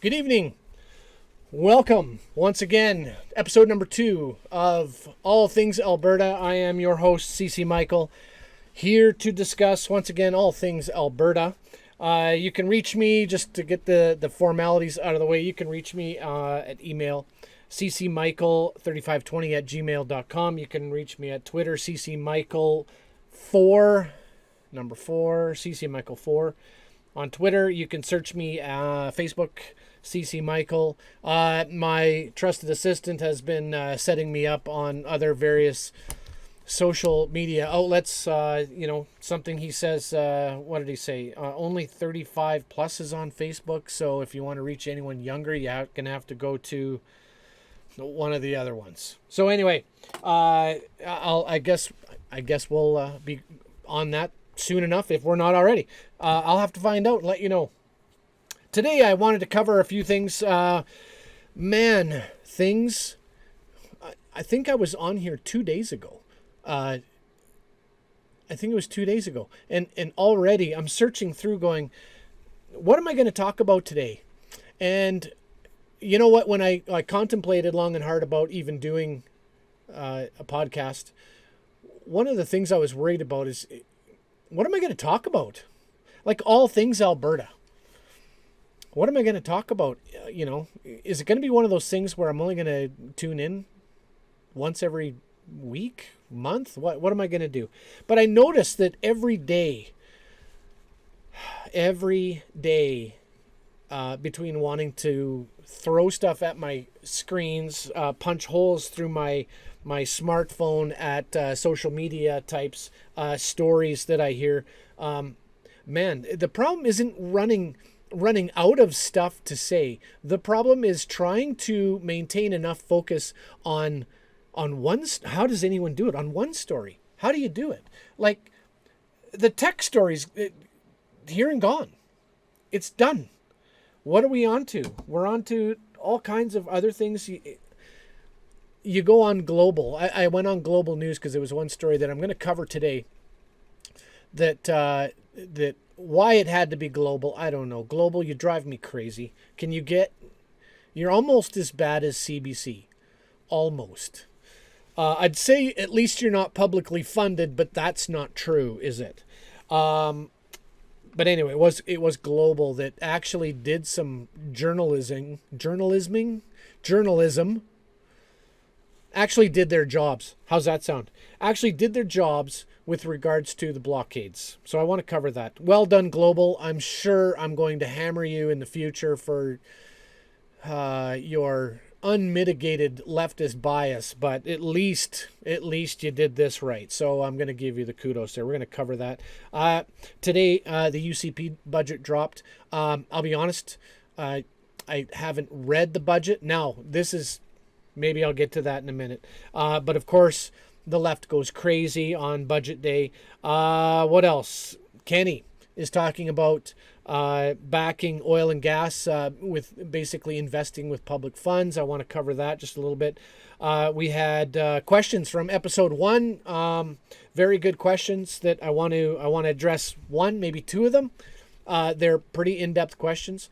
Good evening. Welcome once again, episode number 2 of All Things Alberta. I am your host, CC Michael, here to discuss once again all things Alberta. You can reach me, just to get the formalities out of the way, you can reach me at email ccmichael3520 at gmail.com. You can reach me at Twitter, ccmichael4, number 4, ccmichael4. On Twitter, you can search me, Facebook, CC Michael. My trusted assistant has been setting me up on other various social media outlets. Something he says, what did he say? Only 35 plus is on Facebook. So if you want to reach anyone younger, you're going to have to go to one of the other ones. So anyway, I guess we'll be on that soon enough if we're not already. I'll have to find out and let you know. Today I wanted to cover a few things. Things. I think I was on here 2 days ago. I think it was 2 days ago. And already I'm searching through going, what am I going to talk about today? And you know what? When I contemplated long and hard about even doing a podcast, one of the things I was worried about is, what am I going to talk about? Like all things Alberta. What am I going to talk about? Is it going to be one of those things where I'm only going to tune in once every week, month? What am I going to do? But I noticed that every day, between wanting to throw stuff at my screens, punch holes through my smartphone at social media types, stories that I hear, the problem isn't running out of stuff to say. The problem is trying to maintain enough focus on one. How does anyone do it on one story? How do you do it? Like the tech stories, here and gone. It's done. What are we on to? We're on to all kinds of other things. You go on global. I went on global news because there was one story that I'm going to cover today that why it had to be global, I don't know. Global, you drive me crazy. You're almost as bad as CBC. Almost. I'd say at least you're not publicly funded, but that's not true, is it? But anyway, it was global that actually did some journalism, actually did their jobs. How's that sound? Actually did their jobs with regards to the blockades. So I want to cover that. Well done, Global. I'm sure I'm going to hammer you in the future for your unmitigated leftist bias, but at least you did this right. So I'm going to give you the kudos there. We're going to cover that. Today, the UCP budget dropped. I'll be honest, I haven't read the budget. Now, maybe I'll get to that in a minute. But of course, the left goes crazy on budget day. What else? Kenney is talking about backing oil and gas with basically investing with public funds. I want to cover that just a little bit. We had questions from episode 1. Very good questions that I want to address. One, maybe two of them. They're pretty in-depth questions.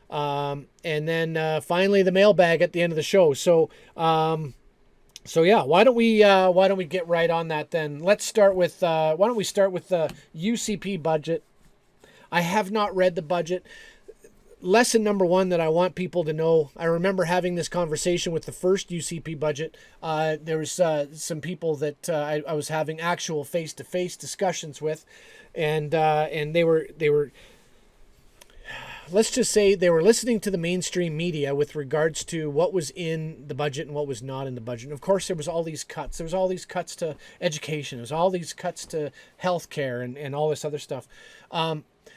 And then finally the mailbag at the end of the show. So yeah, why don't we get right on that then? Let's start with why don't we start with the UCP budget? I have not read the budget. Lesson number 1 that I want people to know. I remember having this conversation with the first UCP budget. There was some people that I was having actual face-to-face discussions with, and they were. Let's just say they were listening to the mainstream media with regards to what was in the budget and what was not in the budget. And of course, there was all these cuts. There was all these cuts to education. There was all these cuts to healthcare and all this other stuff.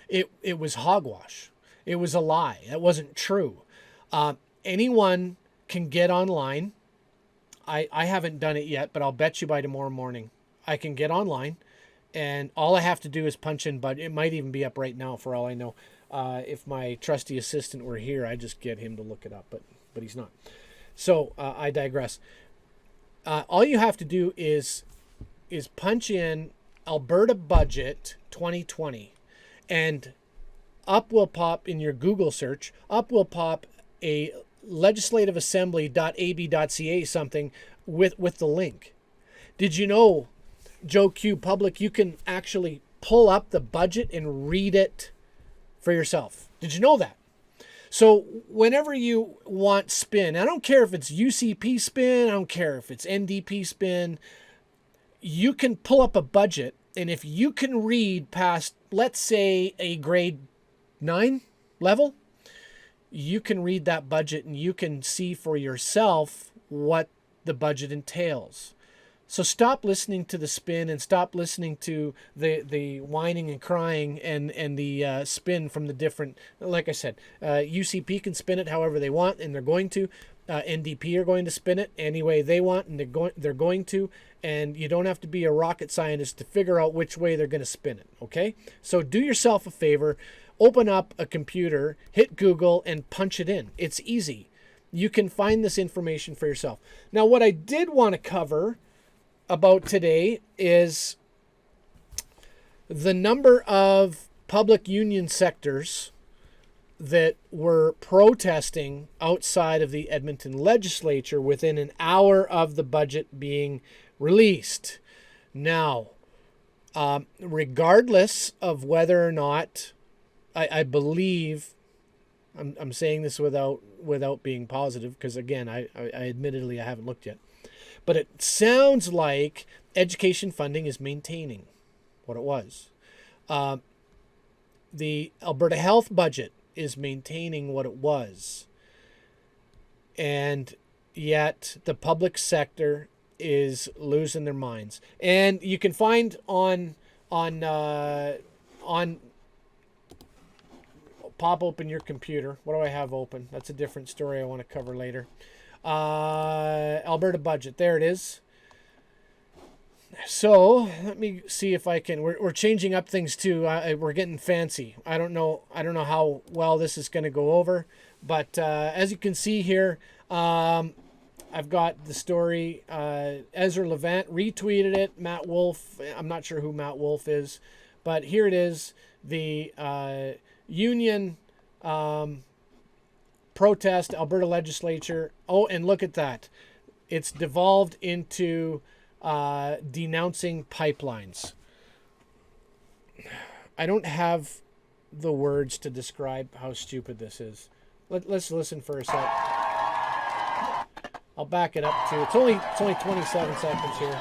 It was hogwash. It was a lie. It wasn't true. Anyone can get online. I haven't done it yet, but I'll bet you by tomorrow morning I can get online, and all I have to do is punch in budget. It might even be up right now for all I know. If my trusty assistant were here, I'd just get him to look it up, but he's not. So I digress. All you have to do is punch in Alberta budget 2020, and up will pop in your Google search. Up will pop a legislativesembly.ab.ca something with the link. Did you know, Joe Q Public, you can actually pull up the budget and read it for yourself? Did you know that? So whenever you want spin, I don't care if it's UCP spin, I don't care if it's NDP spin, you can pull up a budget, and if you can read past, let's say, a grade 9 level, you can read that budget and you can see for yourself what the budget entails. So stop listening to the spin and stop listening to the whining and crying and the spin from the different, like I said, UCP can spin it however they want, and they're going to. NDP are going to spin it any way they want, and they're going to. And you don't have to be a rocket scientist to figure out which way they're going to spin it, okay? So do yourself a favor. Open up a computer, hit Google, and punch it in. It's easy. You can find this information for yourself. Now, what I did want to cover about today is the number of public union sectors that were protesting outside of the Edmonton legislature within an hour of the budget being released. Now, regardless of whether or not I believe, I'm saying this without being positive, because again, I admittedly I haven't looked yet, but it sounds like education funding is maintaining what it was. The Alberta health budget is maintaining what it was, and yet the public sector is losing their minds. And you can find on pop open your computer. What do I have open? That's a different story I want to cover later. Alberta budget. There it is. So let me see if I can. We're changing up things too. We're getting fancy. I don't know how well this is going to go over, but as you can see here, I've got the story. Ezra Levant retweeted it. Matt Wolf. I'm not sure who Matt Wolf is, but here it is. The union protest, Alberta legislature. Oh, and look at that. It's devolved into denouncing pipelines. I don't have the words to describe how stupid this is. Let's listen for a sec. I'll back it up to, it's only 27 seconds here.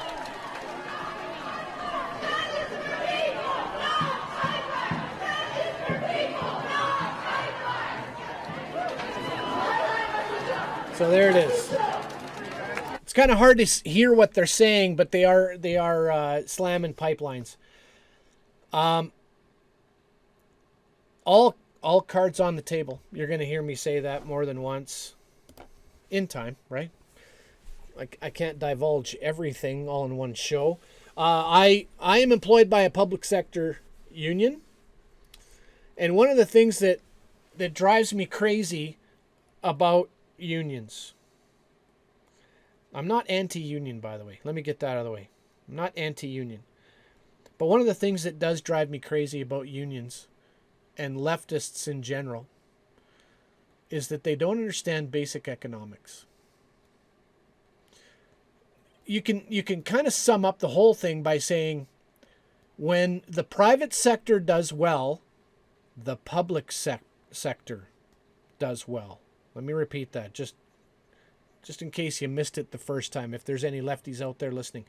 So there it is. It's kind of hard to hear what they're saying, but they are slamming pipelines. All cards on the table. You're going to hear me say that more than once in time, right? I can't divulge everything all in one show. I am employed by a public sector union, and one of the things that drives me crazy about unions. I'm not anti-union, by the way. Let me get that out of the way. I'm not anti-union. But one of the things that does drive me crazy about unions and leftists in general is that they don't understand basic economics. You can kind of sum up the whole thing by saying, when the private sector does well, the public sector does well. Let me repeat that, just in case you missed it the first time, if there's any lefties out there listening.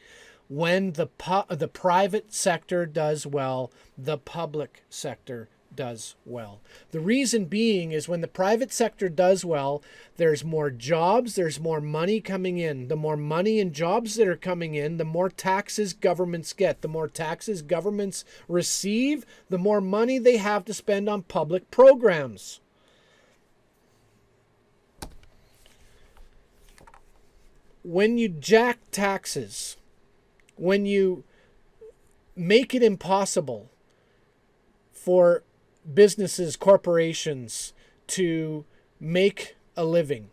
When the private sector does well, the public sector does well. The reason being is when the private sector does well, there's more jobs, there's more money coming in. The more money and jobs that are coming in, the more taxes governments get. The more taxes governments receive, the more money they have to spend on public programs. When you jack taxes, when you make it impossible for businesses, corporations to make a living,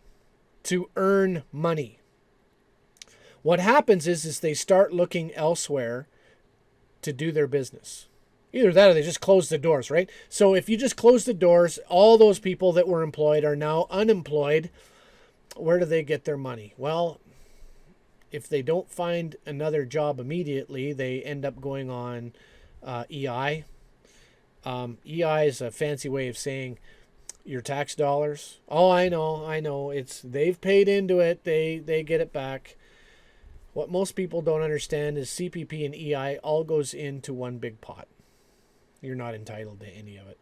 to earn money, what happens is they start looking elsewhere to do their business. Either that or they just close the doors, right? So if you just close the doors, all those people that were employed are now unemployed. Where do they get their money? Well, if they don't find another job immediately, they end up going on EI. EI is a fancy way of saying your tax dollars. Oh, I know. They've paid into it. They get it back. What most people don't understand is CPP and EI all goes into one big pot. You're not entitled to any of it.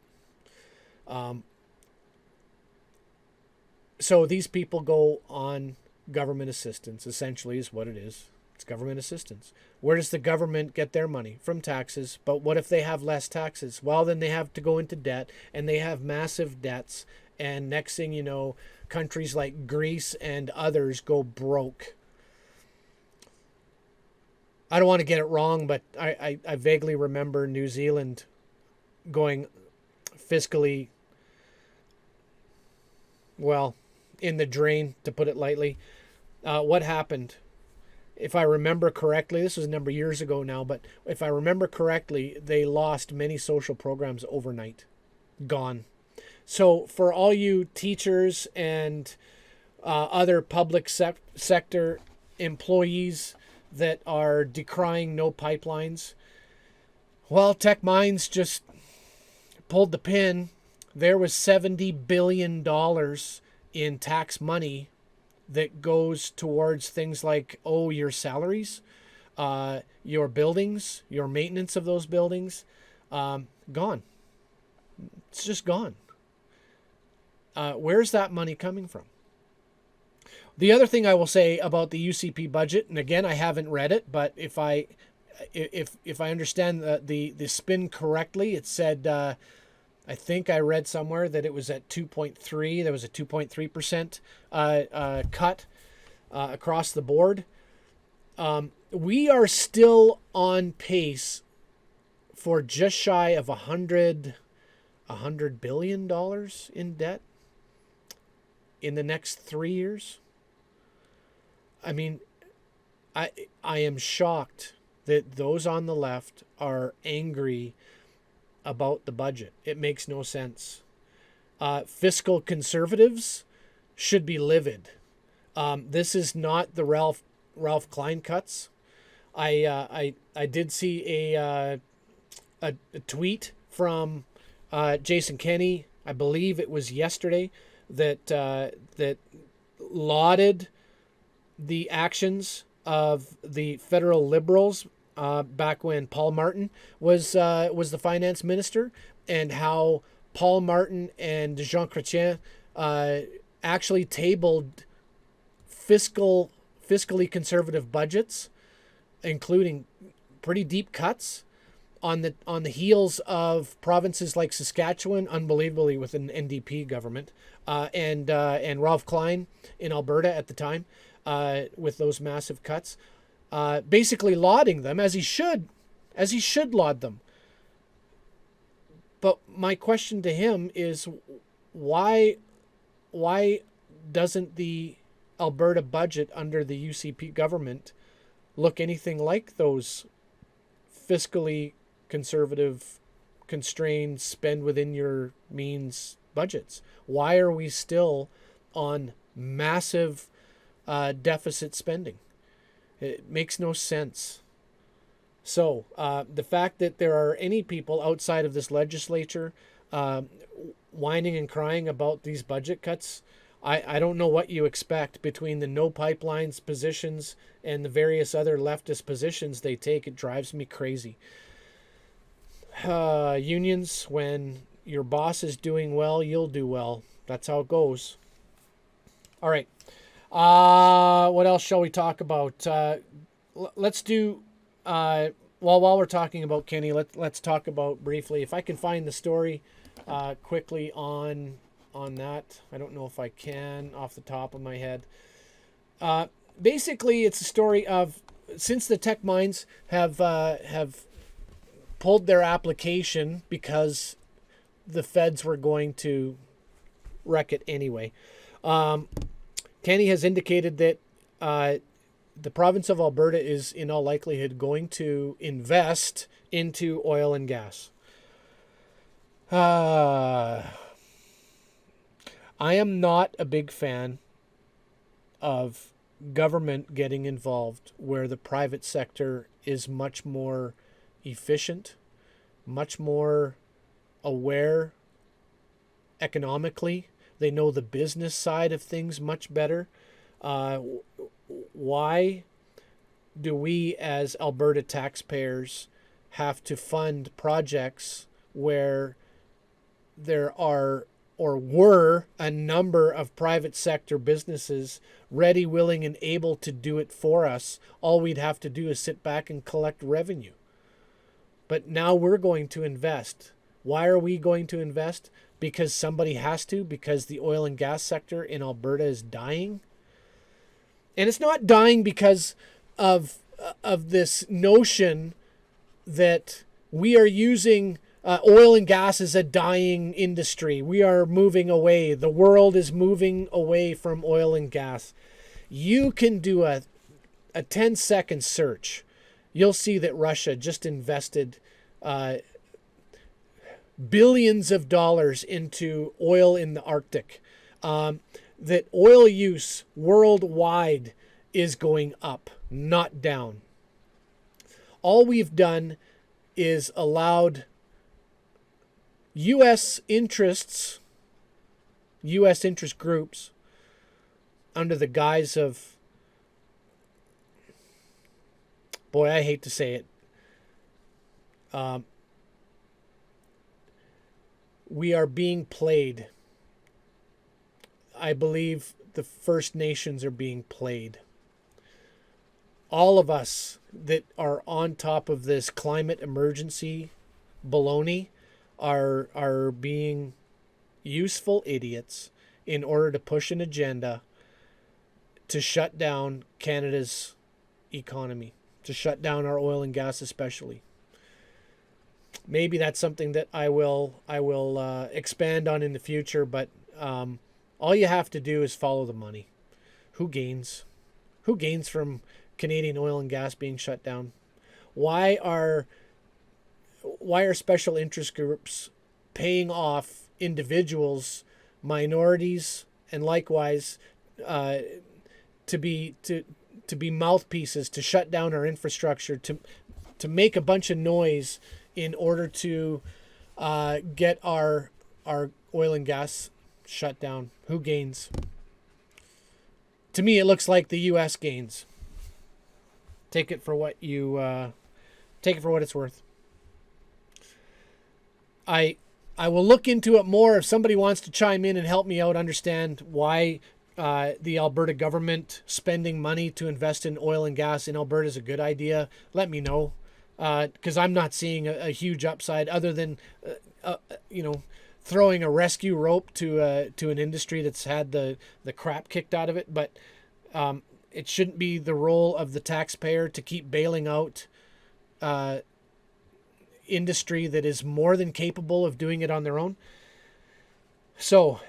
So these people go on government assistance, essentially is what it is. It's government assistance. Where does the government get their money? From taxes. But what if they have less taxes? Well, then they have to go into debt, and they have massive debts. And next thing you know, countries like Greece and others go broke. I don't want to get it wrong, but I vaguely remember New Zealand going fiscally, well, in the drain, to put it lightly. What happened? If I remember correctly, this was a number of years ago now, but if I remember correctly, they lost many social programs overnight. Gone. So for all you teachers and other public sector employees that are decrying no pipelines, well, Tech Mines just pulled the pin. There was $70 billion in tax money that goes towards things like, your salaries, your buildings, your maintenance of those buildings, gone. It's just gone. Where's that money coming from? The other thing I will say about the UCP budget, and again, I haven't read it, but if I understand the spin correctly, it said, I think I read somewhere that it was at 2.3. There was a 2.3% cut across the board. We are still on pace for just shy of $100 billion in debt in the next 3 years. I mean, I am shocked that those on the left are angry about the budget. It makes no sense. Fiscal conservatives should be livid. This is not the Ralph Klein cuts. I did see a tweet from Jason Kenney. I believe it was yesterday that lauded the actions of the federal Liberals back when Paul Martin was the finance minister, and how Paul Martin and Jean Chrétien actually tabled fiscally conservative budgets, including pretty deep cuts on the heels of provinces like Saskatchewan, unbelievably with an NDP government, and Ralph Klein in Alberta at the time, with those massive cuts, basically lauding them as he should laud them. But my question to him is, why doesn't the Alberta budget under the UCP government look anything like those fiscally conservative, constrained, spend within your means budgets? Why are we still on massive deficit spending? It makes no sense. So the fact that there are any people outside of this legislature whining and crying about these budget cuts, I don't know what you expect between the no pipelines positions and the various other leftist positions they take. It drives me crazy. Unions, when your boss is doing well, you'll do well. That's how it goes. All right. What else shall we talk about? Let's do, while we're talking about Kenney, let's talk about briefly, if I can find the story quickly on that. I don't know if I can off the top of my head. Basically, it's a story of, since the Tech Mines have pulled their application because the feds were going to wreck it anyway. Kenney has indicated that the province of Alberta is in all likelihood going to invest into oil and gas. Uh, I am not a big fan of government getting involved where the private sector is much more efficient, much more aware economically. They know the business side of things much better. Uh, why do we as Alberta taxpayers have to fund projects where there are or were a number of private sector businesses ready, willing, and able to do it for us? All we'd have to do is sit back and collect revenue. But now we're going to invest. Why are we going to invest? Because somebody has to, because the oil and gas sector in Alberta is dying. And it's not dying because of this notion that we are using oil and gas as a dying industry. We are moving away. The world is moving away from oil and gas. You can do a 10-second search. You'll see that Russia just invested billions of dollars into oil in the Arctic. That oil use worldwide is going up, not down. All we've done is allowed U.S. interests, U.S. interest groups, under the guise of, boy, I hate to say it, we are being played. I believe the First Nations are being played. All of us that are on top of this climate emergency baloney are being useful idiots in order to push an agenda to shut down Canada's economy, to shut down our oil and gas especially. Maybe that's something that I will expand on in the future, but all you have to do is follow the money. Who gains? Who gains from Canadian oil and gas being shut down? Why are special interest groups paying off individuals, minorities, and likewise to be mouthpieces to shut down our infrastructure, to make a bunch of noise in order to get our oil and gas shut down? Who gains? To me, it looks like the U.S. gains. Take it for what it's worth. I will look into it more. If somebody wants to chime in and help me out understand why the Alberta government spending money to invest in oil and gas in Alberta is a good idea, let me know. Because I'm not seeing a huge upside other than, throwing a rescue rope to an industry that's had the crap kicked out of it. But it shouldn't be the role of the taxpayer to keep bailing out industry that is more than capable of doing it on their own. So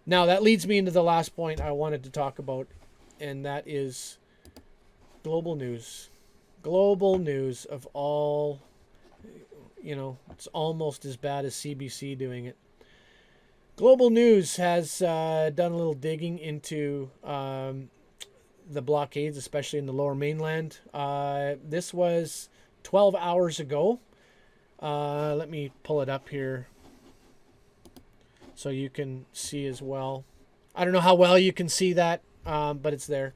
now that leads me into the last point I wanted to talk about, and that is global news. Global news of all, it's almost as bad as CBC doing it. Global News has done a little digging into the blockades, especially in the Lower Mainland. This was 12 hours ago. Let me pull it up here so you can see as well. I don't know how well you can see that, but it's there.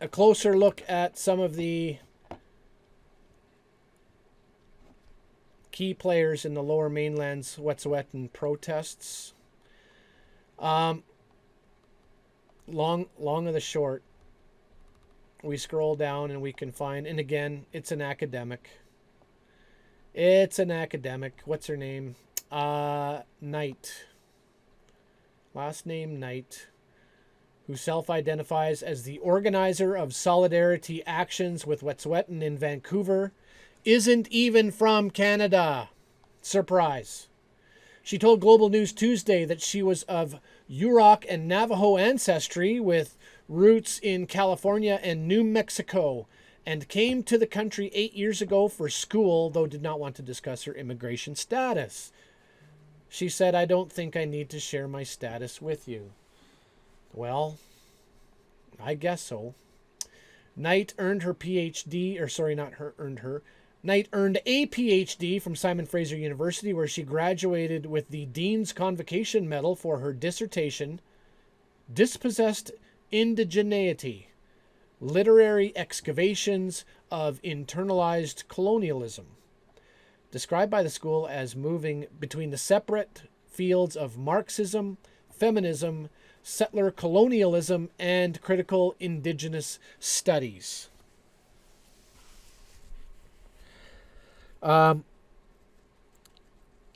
A closer look at some of the key players in the Lower Mainland's Wet'suwet'en protests. Long of the short, we scroll down and we can find, and again, it's an academic. What's her name? Knight. Last name Knight, who self-identifies as the organizer of solidarity actions with Wet'suwet'en in Vancouver, isn't even from Canada. Surprise. She told Global News Tuesday that she was of Yurok and Navajo ancestry with roots in California and New Mexico, and came to the country 8 years ago for school, though did not want to discuss her immigration status. She said, "I don't think I need to share my status with you." Well, I guess so. Knight earned her PhD, or sorry, not her, earned her. Knight earned a PhD from Simon Fraser University, where she graduated with the Dean's Convocation Medal for her dissertation, Dispossessed Indigeneity, Literary Excavations of Internalized Colonialism, described by the school as moving between the separate fields of Marxism, feminism, settler colonialism, and critical indigenous studies.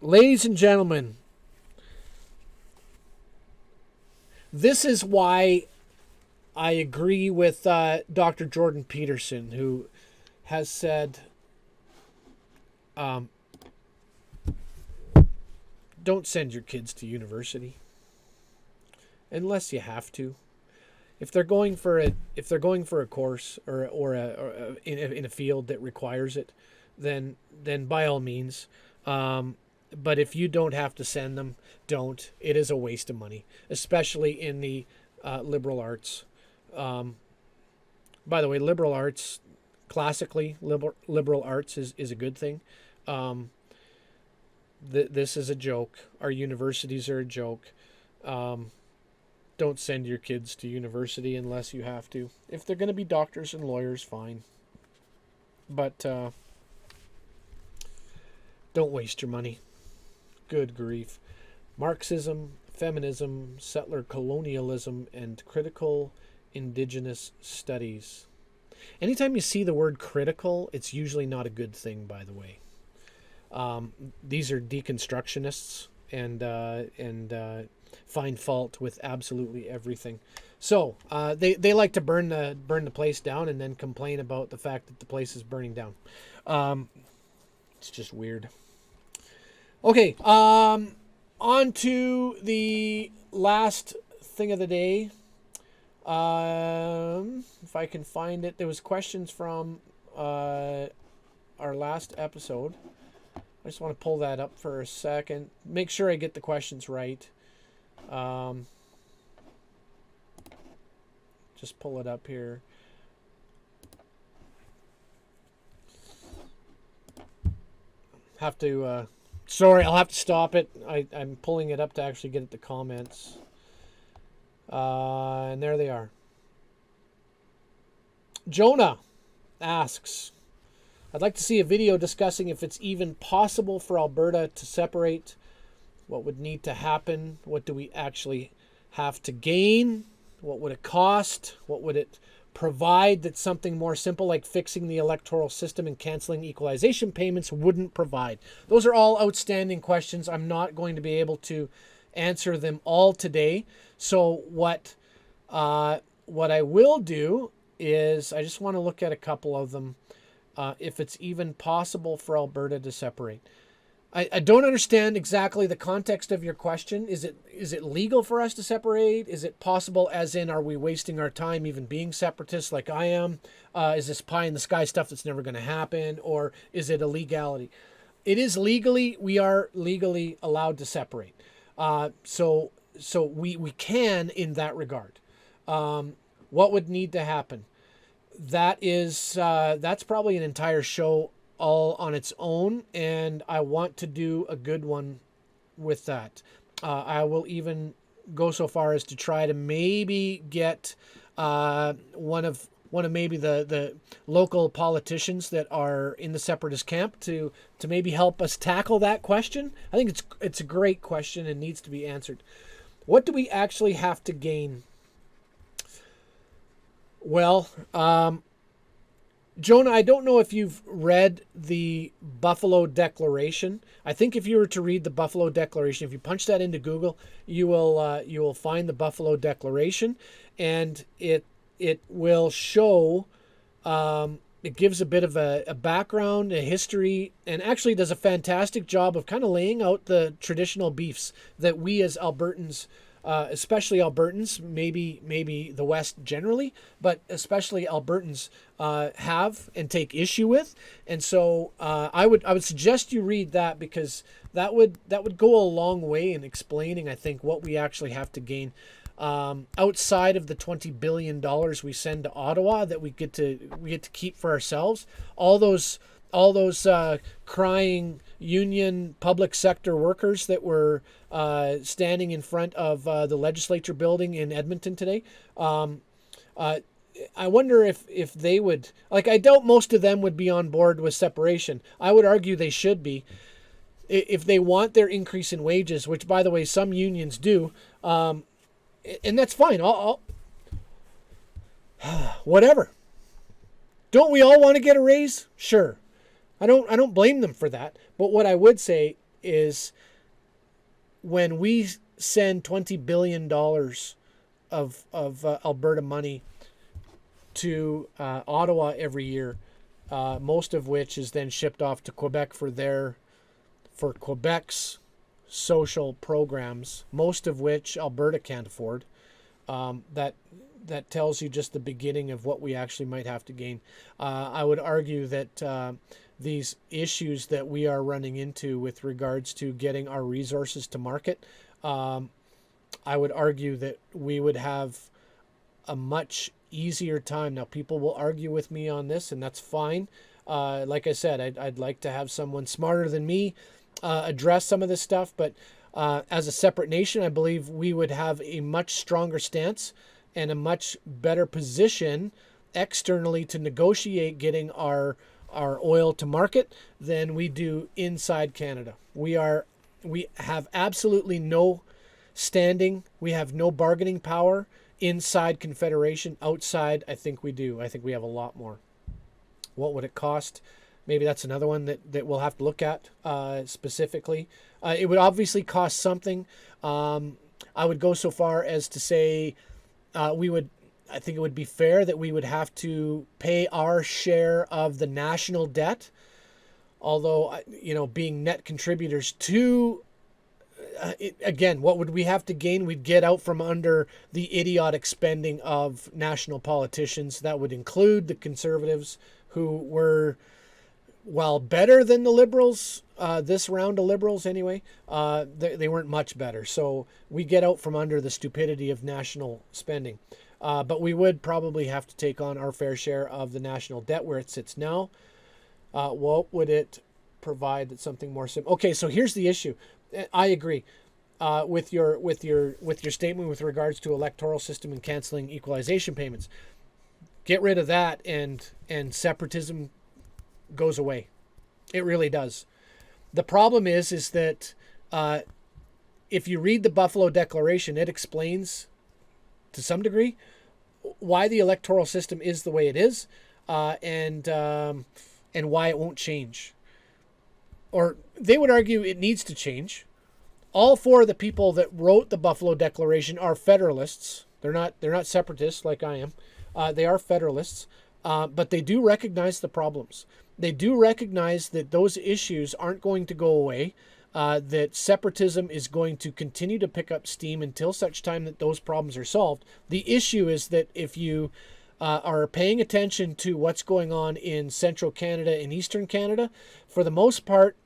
Ladies and gentlemen, this is why I agree with Dr. Jordan Peterson, who has said, don't send your kids to university unless you have to. If they're going for a course or in a field that requires it, then by all means. But if you don't have to send them, don't. It is a waste of money, especially in the liberal arts. By the way, liberal arts, classically, liberal arts is a good thing. This is a joke. Our universities are a joke. Don't send your kids to university unless you have to. If they're going to be doctors and lawyers, fine. But don't waste your money. Good grief. Marxism, feminism, settler colonialism, and critical indigenous studies. Anytime you see the word critical, it's usually not a good thing, by the way. These are deconstructionists and find fault with absolutely everything. So they like to burn the place down and then complain about the fact that the place is burning down. It's just weird. Okay, on to the last thing of the day. If I can find it, there was questions from our last episode. I just want to pull that up for a second. Make sure I get the questions right. Just pull it up here. Have to, sorry, I'll have to stop it. I'm pulling it up to actually get at the comments. And there they are. Jonah asks, I'd like to see a video discussing if it's even possible for Alberta to separate. What would need to happen? What do we actually have to gain? What would it cost? What would it provide that something more simple like fixing the electoral system and canceling equalization payments wouldn't provide? Those are all outstanding questions. I'm not going to be able to answer them all today. So what I will do is I just want to look at a couple of them. If it's even possible for Alberta to separate. I don't understand exactly the context of your question. Is it legal for us to separate? Is it possible, as in, are we wasting our time even being separatists like I am? Is this pie in the sky stuff that's never going to happen? Or is it a legality? It is legally, we are legally allowed to separate. So we can in that regard. What would need to happen? That's probably an entire show all on its own, and I want to do a good one with that. I will even go so far as to try to maybe get one of maybe the local politicians that are in the separatist camp to maybe help us tackle that question. I think it's a great question and needs to be answered. What do we actually have to gain? Well, Jonah, I don't know if you've read the Buffalo Declaration. I think if you were to read the Buffalo Declaration, if you punch that into Google, you will find the Buffalo Declaration, and it will show. It gives a bit of a background, a history, and actually does a fantastic job of kind of laying out the traditional beefs that we as Albertans especially Albertans, maybe the West generally, but especially Albertans have and take issue with. And so I would suggest you read that, because that would go a long way in explaining, I think, what we actually have to gain. Outside of the $20 billion we send to Ottawa that we get to keep for ourselves, all those crying union public sector workers that were standing in front of the legislature building in Edmonton today, I wonder if they would, like, I doubt most of them would be on board with separation. I would argue they should be, if they want their increase in wages, which, by the way, some unions do. And that's fine. I'll whatever. Don't we all want to get a raise? Sure. I don't blame them for that. But what I would say is, when we send $20 billion of Alberta money to Ottawa every year, most of which is then shipped off to Quebec for Quebec's social programs, most of which Alberta can't afford. That tells you just the beginning of what we actually might have to gain. I would argue that these issues that we are running into with regards to getting our resources to market, I would argue that we would have a much easier time. Now, people will argue with me on this, and that's fine. Like I said, I'd like to have someone smarter than me address some of this stuff, but as a separate nation, I believe we would have a much stronger stance and a much better position externally to negotiate getting our oil to market than we do inside Canada. We have absolutely no standing. We have no bargaining power inside Confederation. Outside, I think we do. I think we have a lot more. What would it cost? Maybe that's another one that we'll have to look at specifically. It would obviously cost something. I would go so far as to say I think it would be fair that we would have to pay our share of the national debt. Although, being net contributors to, again, what would we have to gain? We'd get out from under the idiotic spending of national politicians. That would include the Conservatives, who were, while better than the Liberals, this round of Liberals anyway, they weren't much better. So we get out from under the stupidity of national spending. But we would probably have to take on our fair share of the national debt where it sits now. What would it provide that's something more simple? Okay, so here's the issue. I agree with your statement with regards to electoral system and canceling equalization payments. Get rid of that, and separatism goes away. It really does. The problem is that if you read the Buffalo Declaration, it explains to some degree why the electoral system is the way it is, and why it won't change. Or they would argue it needs to change. All four of the people that wrote the Buffalo Declaration are Federalists. They're not separatists like I am. They are Federalists, but they do recognize the problems. They do recognize that those issues aren't going to go away, that separatism is going to continue to pick up steam until such time that those problems are solved. The issue is that if you are paying attention to what's going on in central Canada and eastern Canada, for the most part,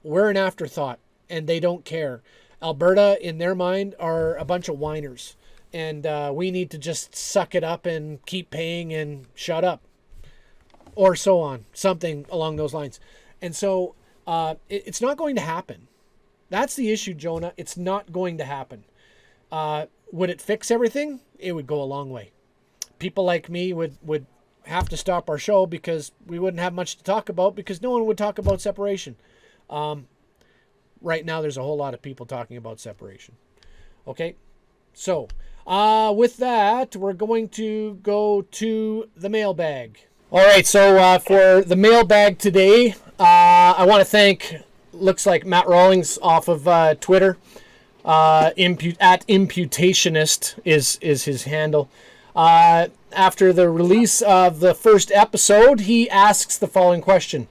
we're an afterthought, and they don't care. Alberta, in their mind, are a bunch of whiners, and we need to just suck it up and keep paying and shut up, or so on, something along those lines. And so it's not going to happen. That's the issue, Jonah. It's not going to happen. Would it fix everything? It would go a long way. People like me would have to stop our show because we wouldn't have much to talk about, because no one would talk about separation. Right now, there's a whole lot of people talking about separation. Okay? So, with that, we're going to go to the mailbag. All right, so for the mailbag today, I want to thank, looks like Matt Rawlings off of Twitter. At Imputationist is his handle. After the release of the first episode, he asks the following question.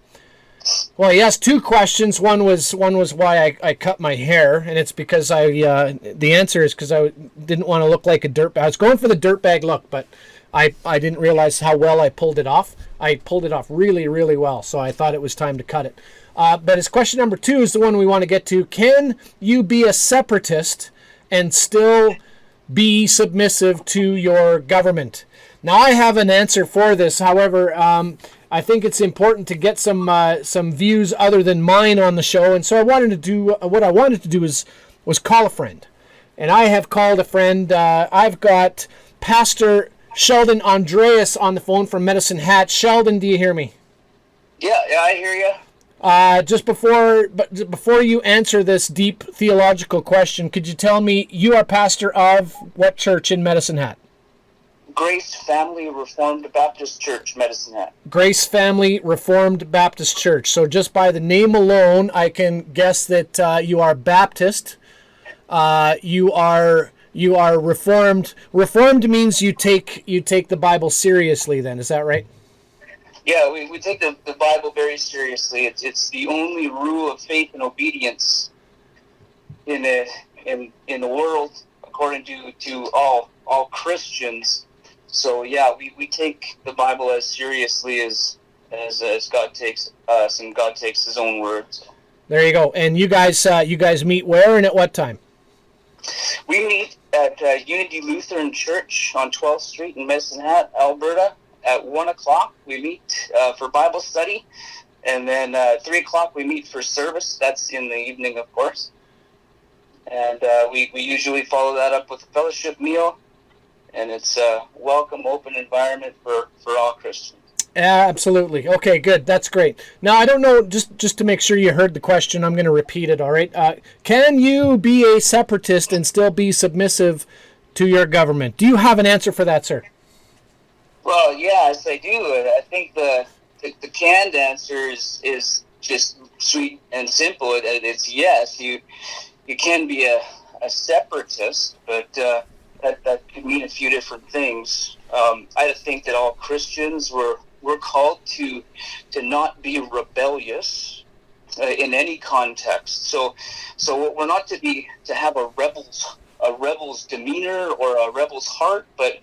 Well, he asked two questions. One was why I cut my hair, and it's because the answer is because I didn't want to look like a dirtbag. I was going for the dirtbag look, but I didn't realize how well I pulled it off. I pulled it off really, really well, so I thought it was time to cut it. But his question number 2 is the one we want to get to. Can you be a separatist and still be submissive to your government? Now, I have an answer for this. However, I think it's important to get some views other than mine on the show, and so I wanted to do what I wanted to do was call a friend, and I have called a friend. I've got Pastor Sheldon Andreas on the phone from Medicine Hat. Sheldon, do you hear me? Yeah, I hear you. Just before you answer this deep theological question, could you tell me, you are pastor of what church in Medicine Hat? Grace Family Reformed Baptist Church, Medicine Hat. Grace Family Reformed Baptist Church. So just by the name alone, I can guess that you are Baptist. You are Reformed. Reformed means you take the Bible seriously. Then, is that right? Yeah, we take the Bible very seriously. It's the only rule of faith and obedience in the world, according to all Christians. So yeah, we take the Bible as seriously as God takes us, and God takes His own words. There you go. And you guys meet where and at what time? We meet at Unity Lutheran Church on 12th Street in Medicine Hat, Alberta. At 1 o'clock, we meet for Bible study, and then 3 o'clock we meet for service. That's in the evening, of course. And we usually follow that up with a fellowship meal, and it's a welcome, open environment for all Christians. Absolutely. Okay, good. That's great. Now, I don't know, just to make sure you heard the question, I'm going to repeat it, all right? Can you be a separatist and still be submissive to your government? Do you have an answer for that, sir? Well, yes, I do. I think the canned answer is just sweet and simple. It's yes. You can be a separatist, but that could mean a few different things. I think that all Christians we're called to not be rebellious in any context. So we're not to have a rebel's demeanor or a rebel's heart, but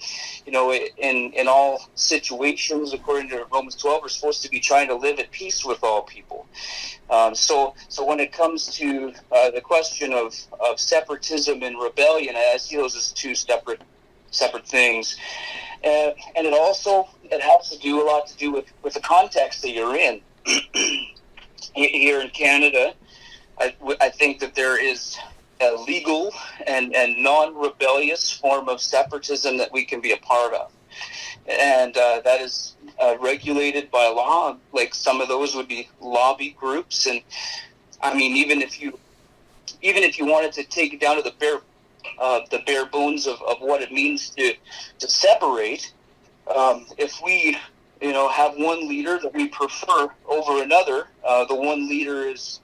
in all situations, according to Romans 12, we're supposed to be trying to live at peace with all people. So when it comes to the question of separatism and rebellion, I see those as two separate things, and it has a lot to do with the context that you're in. Here in Canada, I think that there is a legal and non-rebellious form of separatism that we can be a part of, and that is regulated by law. Like some of those would be lobby groups, and I mean, even if you wanted to take it down to the bare bones of what it means to separate, if we have one leader that we prefer over another, the one leader is,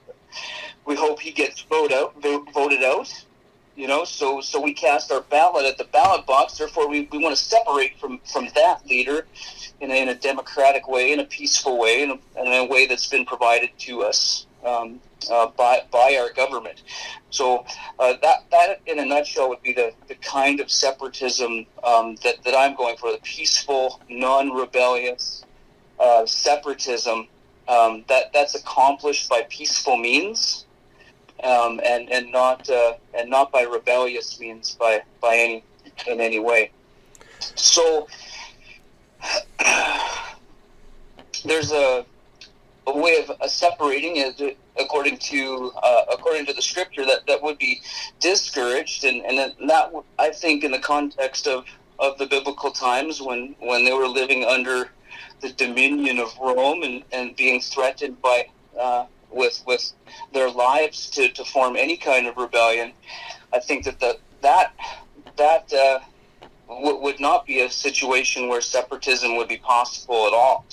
we hope he gets voted out, so we cast our ballot at the ballot box. Therefore, we want to separate from that leader in a democratic way, in a peaceful way, in a way that's been provided to us by our government. So that in a nutshell would be the kind of separatism that I'm going for, the peaceful, non-rebellious separatism that's accomplished by peaceful means, and not by rebellious means in any way. So there's a way of separating it according to the scripture that would be discouraged, and that I think in the context of the biblical times when they were living under the dominion of Rome and being threatened by with their lives to form any kind of rebellion, I think that would not be a situation where separatism would be possible at all.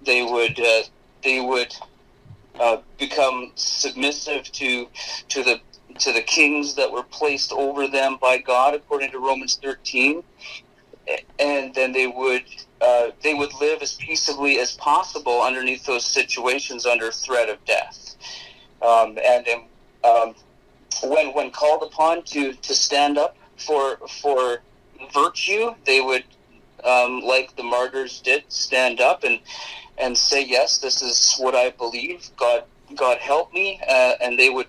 They would become submissive to the kings that were placed over them by God, according to Romans 13. and then they would live as peaceably as possible underneath those situations under threat of death. When called upon to stand up for virtue, they would, like the martyrs did, stand up and say, yes, this is what I believe. God help me, and they would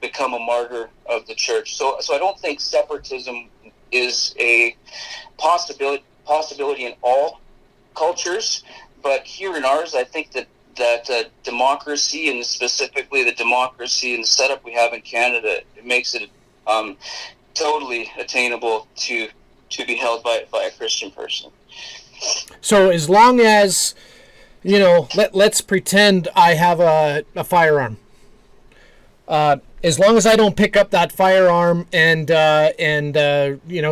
become a martyr of the church. So I don't think separatism is a possibility in all cultures, but here in ours, I think that democracy, and specifically the democracy and the setup we have in Canada, it makes it totally attainable to be held by a Christian person. So as long as, let's pretend I have a firearm. As long as I don't pick up that firearm and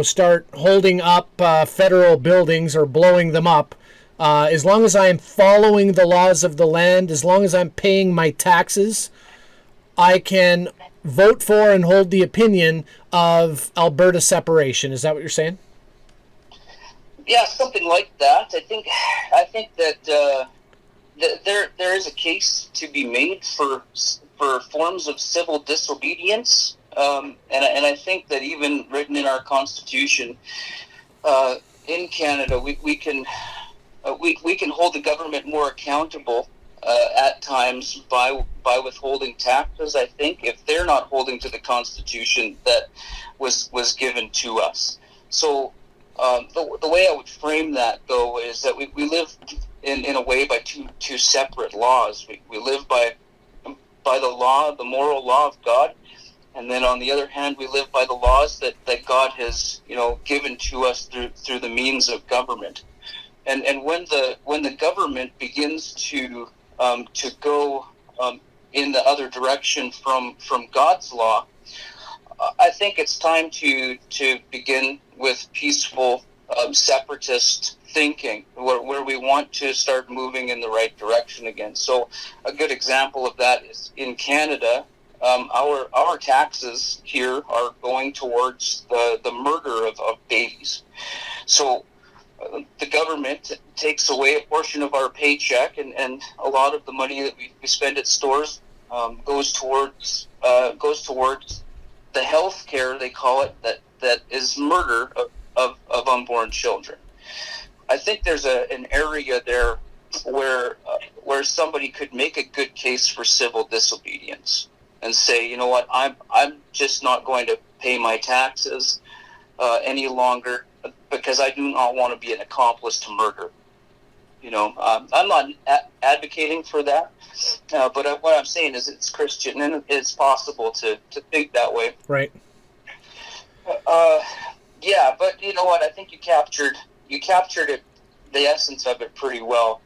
start holding up federal buildings or blowing them up, as long as I am following the laws of the land, as long as I'm paying my taxes, I can vote for and hold the opinion of Alberta separation. Is that what you're saying? Yeah, something like that. I think that there is a case to be made for forms of civil disobedience, and I think that even written in our Constitution in Canada, we can hold the government more accountable at times by withholding taxes. I think if they're not holding to the Constitution that was given to us. So the way I would frame that, though, is that we live in a way by two separate laws. We live by the law, the moral law of God, and then on the other hand, we live by the laws that God has given to us through the means of government. And when the government begins to go in the other direction from God's law, I think it's time to begin with peaceful separatist thinking, where we want to start moving in the right direction again. So a good example of that is in Canada. Our taxes here are going towards the murder of babies. So the government takes away a portion of our paycheck, and a lot of the money that we spend at stores goes towards the health care, they call it, that is murder of unborn children. I think there's an area there where somebody could make a good case for civil disobedience and say, you know what, I'm just not going to pay my taxes any longer because I do not want to be an accomplice to murder. I'm not advocating for that, but what I'm saying is it's Christian and it's possible to think that way. Right. Yeah, but you know what? I think you captured it, the essence of it, pretty well.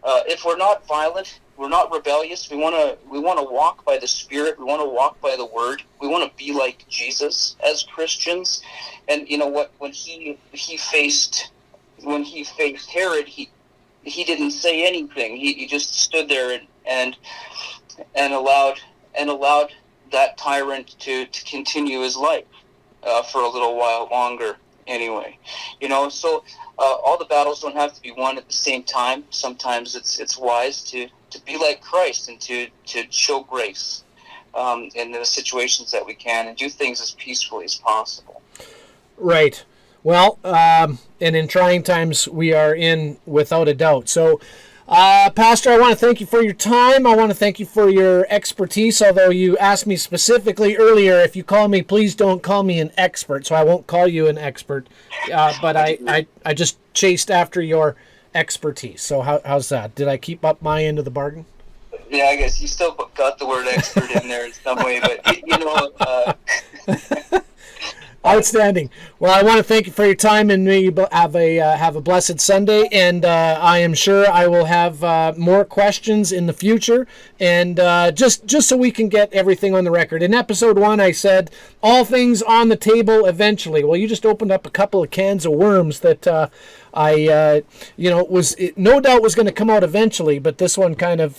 If we're not violent, we're not rebellious. We want to walk by the Spirit. We want to walk by the Word. We want to be like Jesus as Christians. And you know what? When he faced Herod, he didn't say anything. He just stood there and allowed that tyrant to continue his life for a little while longer. Anyway, so all the battles don't have to be won at the same time. Sometimes it's wise to be like Christ and to show grace in the situations that we can and do things as peacefully as possible. Right. Well, and in trying times we are in, without a doubt. So, Pastor, I want to thank you for your time. I want to thank you for your expertise, although you asked me specifically earlier, if you call me, please don't call me an expert, so I won't call you an expert. But I just chased after your expertise. So how's that? Did I keep up my end of the bargain? Yeah, I guess you still got the word expert in there in some way, but Outstanding. Well, I want to thank you for your time, and may you have a blessed Sunday. And I am sure I will have more questions in the future, and just so we can get everything on the record. In episode 1, I said all things on the table eventually. Well, you just opened up a couple of cans of worms that I no doubt was going to come out eventually, but this one kind of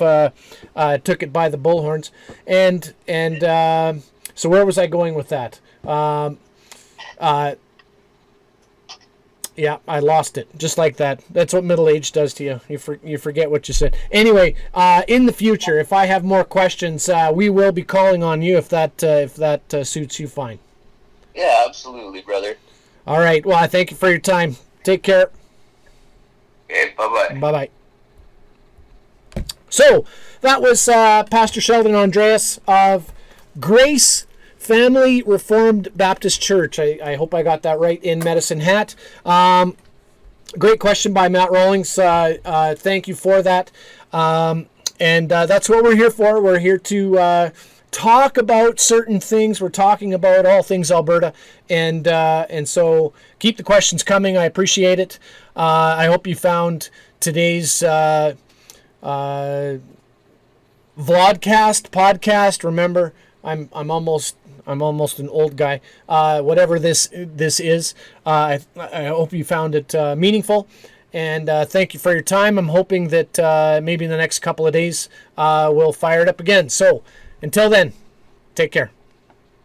took it by the bullhorns. And so where was I going with that? Yeah, I lost it. Just like that. That's what middle age does to you. You forget what you said. Anyway, in the future, if I have more questions, we will be calling on you if that suits you fine. Yeah, absolutely, brother. All right. Well, I thank you for your time. Take care. Okay, bye-bye. Bye-bye. So, that was Pastor Sheldon Andreas of Grace Family Reformed Baptist Church. I hope I got that right, in Medicine Hat. Great question by Matt Rawlings. Thank you for that. And that's what we're here for. We're here to talk about certain things. We're talking about all things Alberta. And so keep the questions coming. I appreciate it. I hope you found today's podcast. Remember, I'm almost an old guy. Whatever this is, I hope you found it meaningful, and thank you for your time. I'm hoping that maybe in the next couple of days we'll fire it up again. So until then, take care.